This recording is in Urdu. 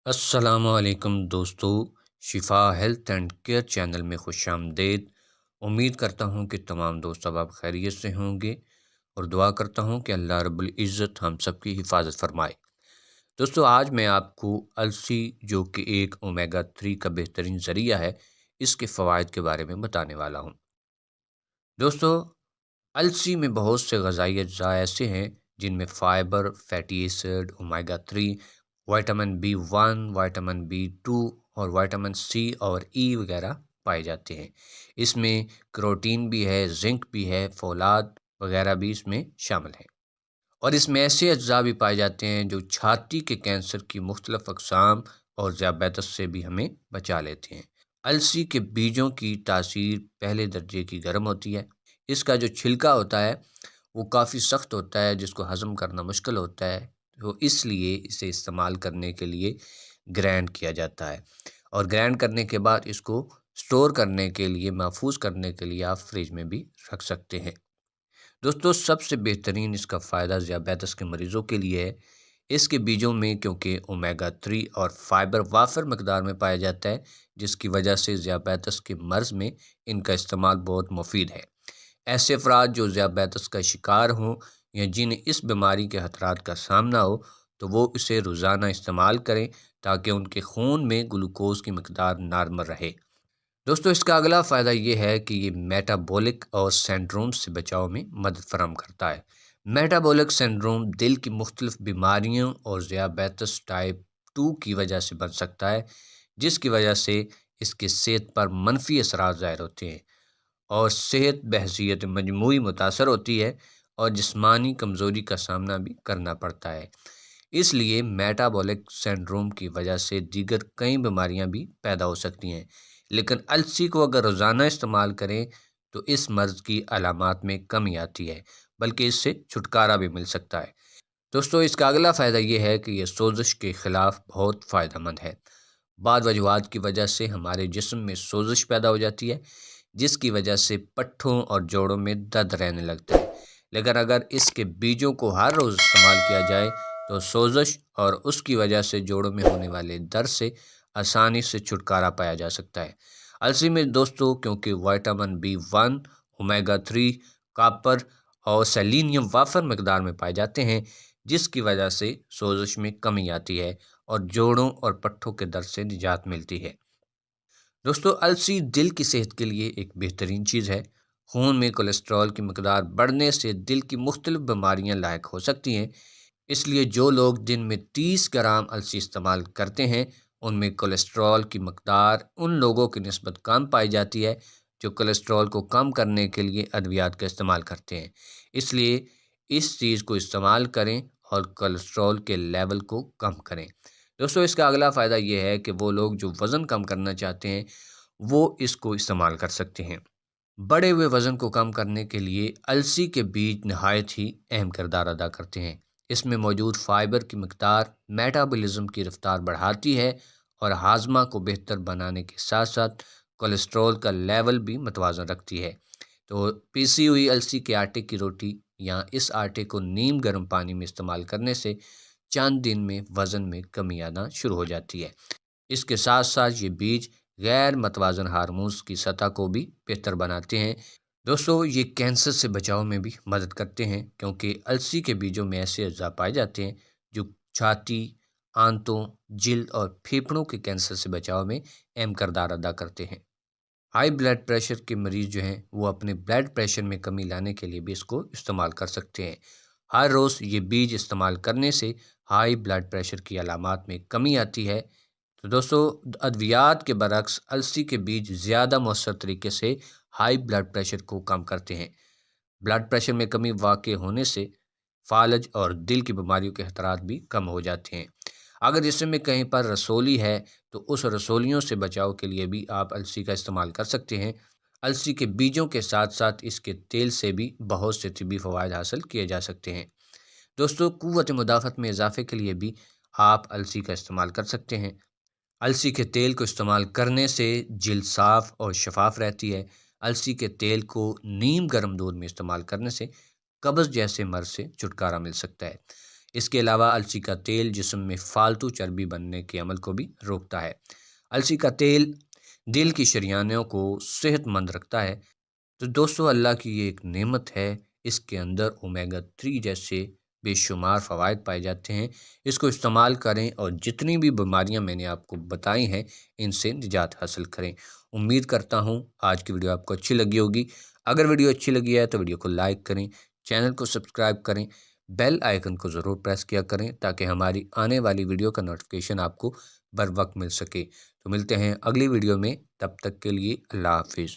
السلام علیکم دوستو، شفا ہیلتھ اینڈ کیئر چینل میں خوش آمدید۔ امید کرتا ہوں کہ تمام دوست اب آپ خیریت سے ہوں گے اور دعا کرتا ہوں کہ اللہ رب العزت ہم سب کی حفاظت فرمائے۔ دوستو، آج میں آپ کو السی جو کہ ایک اومیگا 3 کا بہترین ذریعہ ہے، اس کے فوائد کے بارے میں بتانے والا ہوں۔ دوستو، السی میں بہت سے غذائی اجزاء ایسے ہیں جن میں fibre, fatty acid, omega 3، vitamin B1، vitamin B2 اور وائٹامن C اور E وغیرہ پائے جاتے ہیں۔ اس میں کروٹین بھی ہے، زنک بھی ہے، فولاد وغیرہ بھی اس میں شامل ہیں، اور اس میں ایسے اجزاء بھی پائے جاتے ہیں جو چھاتی کے کینسر کی مختلف اقسام اور ذیابیطس سے بھی ہمیں بچا لیتے ہیں۔ السی کے بیجوں کی تاثیر پہلے درجے کی گرم ہوتی ہے۔ اس کا جو چھلکا ہوتا ہے وہ کافی سخت ہوتا ہے، جس کو ہضم کرنا مشکل ہوتا ہے، تو اس لیے اسے استعمال کرنے کے لیے گرائنڈ کیا جاتا ہے، اور گرائنڈ کرنے کے بعد اس کو سٹور کرنے کے لیے، محفوظ کرنے کے لیے آپ فریج میں بھی رکھ سکتے ہیں۔ دوستو، سب سے بہترین اس کا فائدہ ذیابیطس کے مریضوں کے لیے ہے۔ اس کے بیجوں میں کیونکہ اومیگا 3 اور فائبر وافر مقدار میں پایا جاتا ہے، جس کی وجہ سے ذیابیطس کے مرض میں ان کا استعمال بہت مفید ہے۔ ایسے افراد جو ذیابیطس کا شکار ہوں یا جنہیں اس بیماری کے خطرات کا سامنا ہو، تو وہ اسے روزانہ استعمال کریں تاکہ ان کے خون میں گلوکوز کی مقدار نارمل رہے۔ دوستو، اس کا اگلا فائدہ یہ ہے کہ یہ میٹابولک اور سینڈروم سے بچاؤ میں مدد فراہم کرتا ہے۔ میٹابولک سینڈروم دل کی مختلف بیماریوں اور ذیابیطس ٹائپ 2 کی وجہ سے بن سکتا ہے، جس کی وجہ سے اس کے صحت پر منفی اثرات ظاہر ہوتے ہیں اور صحت بحیثیت مجموعی متاثر ہوتی ہے، اور جسمانی کمزوری کا سامنا بھی کرنا پڑتا ہے۔ اس لیے میٹابولک سینڈروم کی وجہ سے دیگر کئی بیماریاں بھی پیدا ہو سکتی ہیں، لیکن السی کو اگر روزانہ استعمال کریں تو اس مرض کی علامات میں کمی آتی ہے، بلکہ اس سے چھٹکارا بھی مل سکتا ہے۔ دوستو، اس کا اگلا فائدہ یہ ہے کہ یہ سوزش کے خلاف بہت فائدہ مند ہے۔ بعض وجوہات کی وجہ سے ہمارے جسم میں سوزش پیدا ہو جاتی ہے، جس کی وجہ سے پٹھوں اور جوڑوں میں درد رہنے لگتا ہے، لیکن اگر اس کے بیجوں کو ہر روز استعمال کیا جائے تو سوزش اور اس کی وجہ سے جوڑوں میں ہونے والے درد سے آسانی سے چھٹکارا پایا جا سکتا ہے۔ السی میں دوستو کیونکہ وائٹامن B1، اومیگا 3، کاپر اور سیلینیم وافر مقدار میں پائے جاتے ہیں، جس کی وجہ سے سوزش میں کمی آتی ہے اور جوڑوں اور پٹھوں کے درد سے نجات ملتی ہے۔ دوستو، السی دل کی صحت کے لیے ایک بہترین چیز ہے۔ خون میں کولیسٹرول کی مقدار بڑھنے سے دل کی مختلف بیماریاں لاحق ہو سکتی ہیں، اس لیے جو لوگ دن میں 30 گرام السی استعمال کرتے ہیں، ان میں کولیسٹرول کی مقدار ان لوگوں کی نسبت کم پائی جاتی ہے جو کولیسٹرول کو کم کرنے کے لیے ادویات کا استعمال کرتے ہیں۔ اس لیے اس چیز کو استعمال کریں اور کولیسٹرول کے لیول کو کم کریں۔ دوستو، اس کا اگلا فائدہ یہ ہے کہ وہ لوگ جو وزن کم کرنا چاہتے ہیں وہ اس کو استعمال کر سکتے ہیں۔ بڑے ہوئے وزن کو کم کرنے کے لیے السی کے بیج نہایت ہی اہم کردار ادا کرتے ہیں۔ اس میں موجود فائبر کی مقدار میٹابولزم کی رفتار بڑھاتی ہے اور ہاضمہ کو بہتر بنانے کے ساتھ ساتھ کولیسٹرول کا لیول بھی متوازن رکھتی ہے۔ تو پیسی ہوئی السی کے آٹے کی روٹی یا اس آٹے کو نیم گرم پانی میں استعمال کرنے سے چند دن میں وزن میں کمی آنا شروع ہو جاتی ہے۔ اس کے ساتھ ساتھ یہ بیج غیر متوازن ہارمونز کی سطح کو بھی بہتر بناتے ہیں۔ دوستو، یہ کینسر سے بچاؤ میں بھی مدد کرتے ہیں، کیونکہ السی کے بیجوں میں ایسے اجزاء پائے جاتے ہیں جو چھاتی، آنتوں، جلد اور پھیپھڑوں کے کینسر سے بچاؤ میں اہم کردار ادا کرتے ہیں۔ ہائی بلڈ پریشر کے مریض جو ہیں وہ اپنے بلڈ پریشر میں کمی لانے کے لیے بھی اس کو استعمال کر سکتے ہیں۔ ہر روز یہ بیج استعمال کرنے سے ہائی بلڈ پریشر کی علامات میں کمی آتی ہے۔ تو دوستو، ادویات کے برعکس السی کے بیج زیادہ مؤثر طریقے سے ہائی بلڈ پریشر کو کم کرتے ہیں۔ بلڈ پریشر میں کمی واقع ہونے سے فالج اور دل کی بیماریوں کے خطرات بھی کم ہو جاتے ہیں۔ اگر جسم میں کہیں پر رسولی ہے تو اس رسولیوں سے بچاؤ کے لیے بھی آپ السی کا استعمال کر سکتے ہیں۔ السی کے بیجوں کے ساتھ ساتھ اس کے تیل سے بھی بہت سے طبی فوائد حاصل کیے جا سکتے ہیں۔ دوستو، قوت مدافعت میں اضافے کے لیے بھی آپ السی کا استعمال کر سکتے ہیں۔ السی کے تیل کو استعمال کرنے سے جلد صاف اور شفاف رہتی ہے۔ السی کے تیل کو نیم گرم دودھ میں استعمال کرنے سے قبض جیسے مرض سے چھٹکارا مل سکتا ہے۔ اس کے علاوہ السی کا تیل جسم میں فالتو چربی بننے کے عمل کو بھی روکتا ہے۔ السی کا تیل دل کی شریانوں کو صحت مند رکھتا ہے۔ تو دوستو، اللہ کی یہ ایک نعمت ہے، اس کے اندر اومیگا 3 جیسے بے شمار فوائد پائے جاتے ہیں۔ اس کو استعمال کریں اور جتنی بھی بیماریاں میں نے آپ کو بتائی ہیں ان سے نجات حاصل کریں۔ امید کرتا ہوں آج کی ویڈیو آپ کو اچھی لگی ہوگی۔ اگر ویڈیو اچھی لگی ہے تو ویڈیو کو لائک کریں، چینل کو سبسکرائب کریں، بیل آئیکن کو ضرور پریس کیا کریں تاکہ ہماری آنے والی ویڈیو کا نوٹیفیکیشن آپ کو بر وقت مل سکے۔ تو ملتے ہیں اگلی ویڈیو میں، تب تک کے لیے اللہ حافظ۔